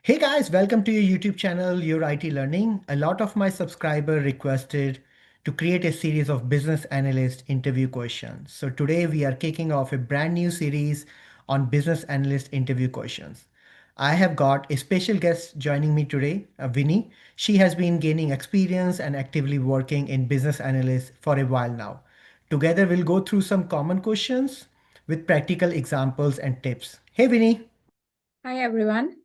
Hey guys, welcome to your YouTube channel, Your IT Learning. A lot of my subscriber requested to create a series of business analyst interview questions. So today we are kicking off a brand new series on business analyst interview questions. I have got a special guest joining me today, Vini. She has been gaining experience and actively working in business analyst for a while now. Together we'll go through some common questions with practical examples and tips. Hey Vini. Hi everyone.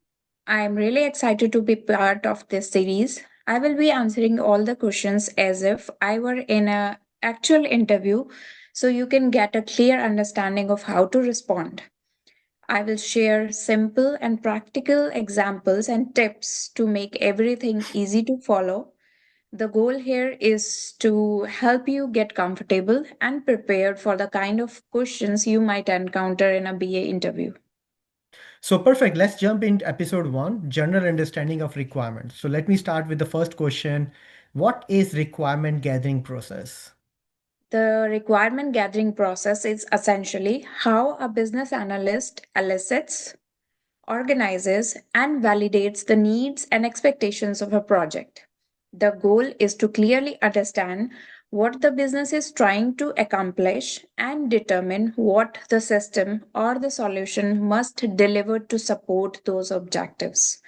I am really excited to be part of this series. I will be answering all the questions as if I were in a actual interview so you can get a clear understanding of how to respond. I will share simple and practical examples and tips to make everything easy to follow. The goal here is to help you get comfortable and prepared for the kind of questions you might encounter in a BA interview. So perfect. Let's jump into episode one, general understanding of requirements. So let me start with the first question. What is requirement gathering process? The requirement gathering process is essentially how a business analyst elicits, organizes, and validates the needs and expectations of a project. The goal is to clearly understand what the business is trying to accomplish and determine what the system or the solution must deliver to support those objectives.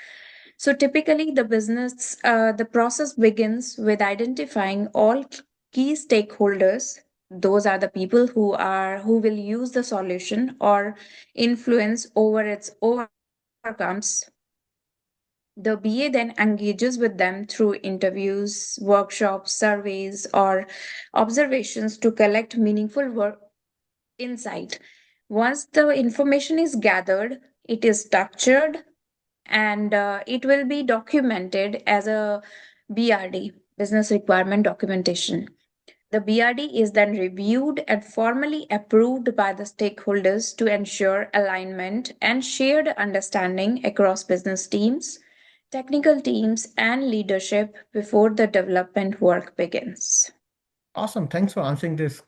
So typically, the process begins with identifying all key stakeholders. Those are the people who will use the solution or influence over its outcomes. The BA then engages with them through interviews, workshops, surveys, or observations to collect meaningful work insight. Once the information is gathered, it is structured and it will be documented as a BRD, business requirement documentation. The BRD is then reviewed and formally approved by the stakeholders to ensure alignment and shared understanding across business teams, technical teams, and leadership before the development work begins. Awesome. Thanks for answering this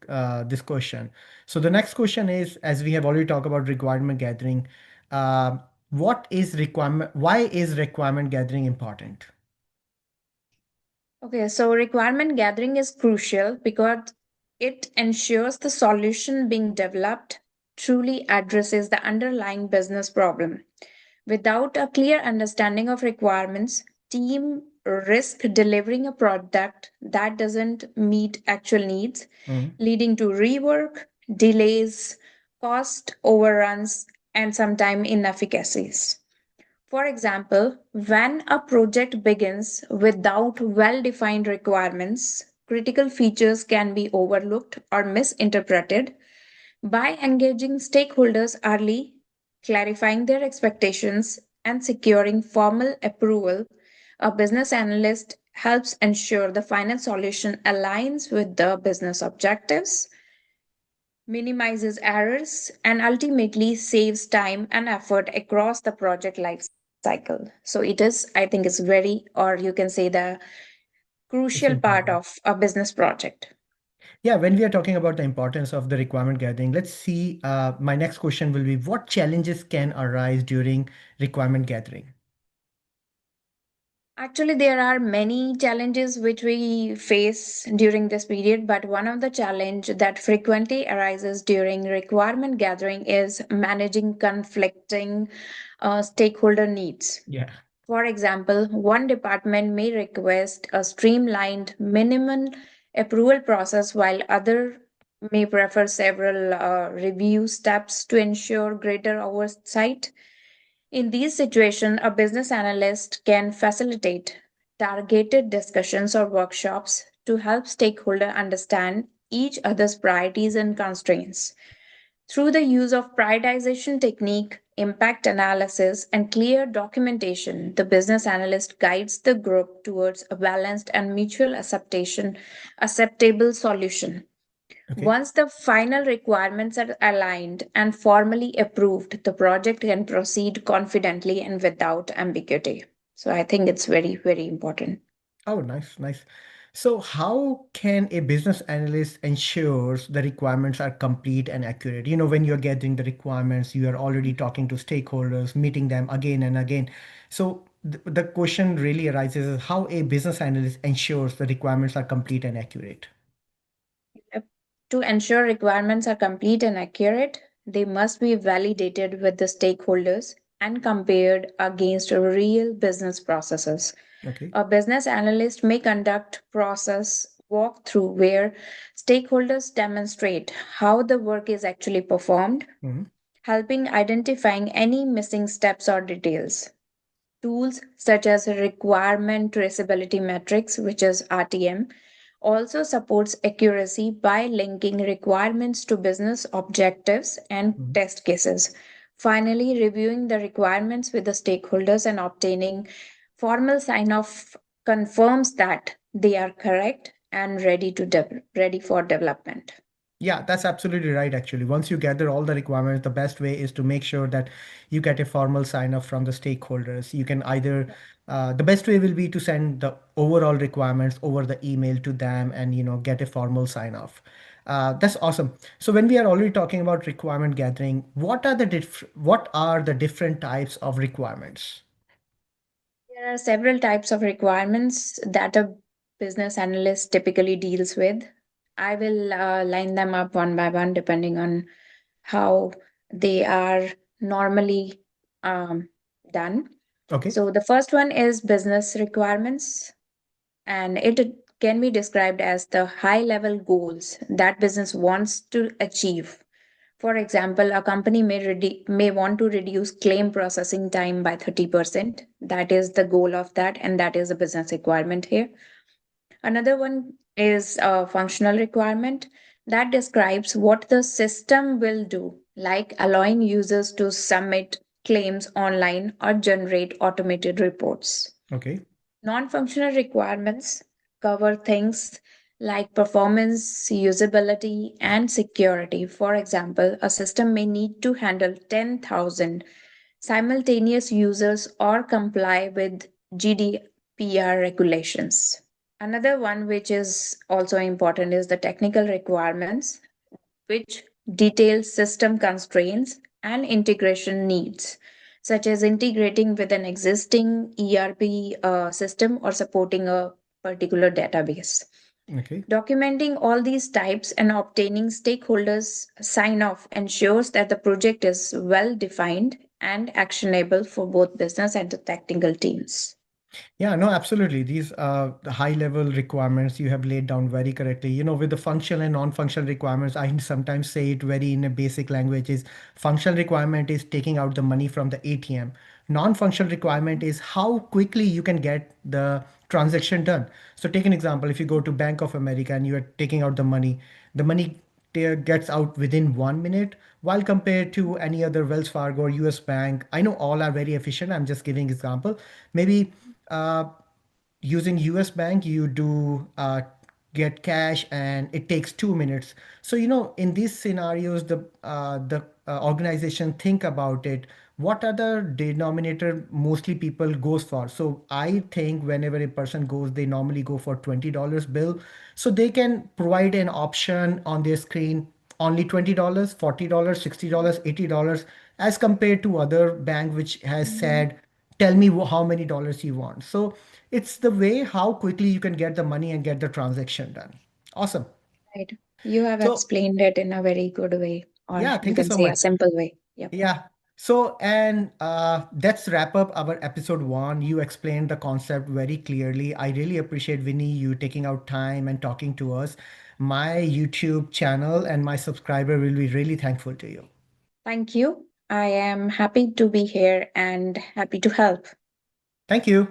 question. So the next question is, as we have already talked about requirement gathering, uh, what is requirement? Why is requirement gathering important? Okay, so requirement gathering is crucial because it ensures the solution being developed truly addresses the underlying business problem. Without a clear understanding of requirements, team risk delivering a product that doesn't meet actual needs, Mhm. leading to rework, delays, cost overruns, and sometimes inefficacies. For example, when a project begins without well defined requirements, critical features can be overlooked or misinterpreted. By engaging stakeholders early, clarifying their expectations, and securing formal approval, a business analyst helps ensure the final solution aligns with the business objectives, minimizes errors, and ultimately saves time and effort across the project life cycle. So it is, I think, it's very, or you can say, the It's crucial part important. of a business project. Yeah, when we are talking about the importance of the requirement gathering, let's see. My next question will be, what challenges can arise during requirement gathering? Actually, there are many challenges which we face during this period, but one of the challenge that frequently arises during requirement gathering is managing conflicting stakeholder needs. Yeah. For example, one department may request a streamlined minimum approval process while other may prefer several review steps to ensure greater oversight. In these situations, a business analyst can facilitate targeted discussions or workshops to help stakeholders understand each other's priorities and constraints. Through the use of prioritization technique, impact analysis, and clear documentation, the business analyst guides the group towards a balanced and mutual acceptable solution. Okay. Once the final requirements are aligned and formally approved, the project can proceed confidently and without ambiguity. So I think it's very, very important. Oh, nice, nice. So how can a business analyst ensures the requirements are complete and accurate? When you're gathering the requirements, you are already talking to stakeholders, meeting them again and again. So the question really arises is how a business analyst ensures the requirements are complete and accurate. Yep. To ensure requirements are complete and accurate, they must be validated with the stakeholders and compared against real business processes. Okay. A business analyst may conduct process walkthrough where stakeholders demonstrate how the work is actually performed, Mhm. helping identifying any missing steps or details. Tools such as requirement traceability metrics, which is RTM, also supports accuracy by linking requirements to business objectives and Mhm. test cases. Finally, reviewing the requirements with the stakeholders and obtaining formal sign off confirms that they are correct and ready for development. Yeah, that's absolutely right, actually. Once you gather all the requirements, the best way is to make sure that you get a formal sign off from the stakeholders. You can either, the best way will be to send the overall requirements over the email to them and, get a formal sign off. That's awesome. So when we are already talking about requirement gathering, what are the different types of requirements? There are several types of requirements that a business analyst typically deals with. I will line them up one by one depending on how they are normally um, done. Okay. So, the first one is business requirements, and it can be described as the high level goals that business wants to achieve. For example, a company may want to reduce claim processing time by 30%. That is the goal of that, and that is a business requirement here. Another one is a functional requirement that describes what the system will do, like allowing users to submit claims online or generate automated reports. Okay. Non functional requirements cover things like performance, usability, and security. For example, a system may need to handle 10,000 simultaneous users or comply with GDPR regulations. Another one, which is also important, is the technical requirements, which detail system constraints and integration needs, such as integrating with an existing ERP system or supporting a particular database. Okay. Documenting all these types and obtaining stakeholders' sign off ensures that the project is well defined and actionable for both business and the technical teams. Yeah, no, absolutely. These the high level requirements you have laid down very correctly. With the functional and non-functional requirements, I sometimes say it very in a basic language is functional requirement is taking out the money from the ATM. Non-functional requirement is how quickly you can get the transaction done. So take an example, if you go to Bank of America and you are taking out the money gets out within 1 minute, while compared to any other Wells Fargo or US Bank. I know all are very efficient. I'm just giving example. Maybe uh, using US Bank, you do get cash and it takes 2 minutes. So, in these scenarios, the organization think about it. What are the denominator mostly people goes for? So I think whenever a person goes, they normally go for $20 bill. So they can provide an option on their screen only $20, $40, $60, $80, as compared to other bank which has said tell me how many dollars you want. So it's the way how quickly you can get the money and get the transaction done. Awesome. Right. You have So explained it in a very good way, or yeah, you thank you can so say a much. simple way. Yep. Yeah. So and Let's wrap up our episode 1. You explained the concept very clearly. I really appreciate Vinny you taking out time and talking to us. My YouTube channel and my subscriber will be really thankful to you. Thank you. I am happy to be here and happy to help. Thank you.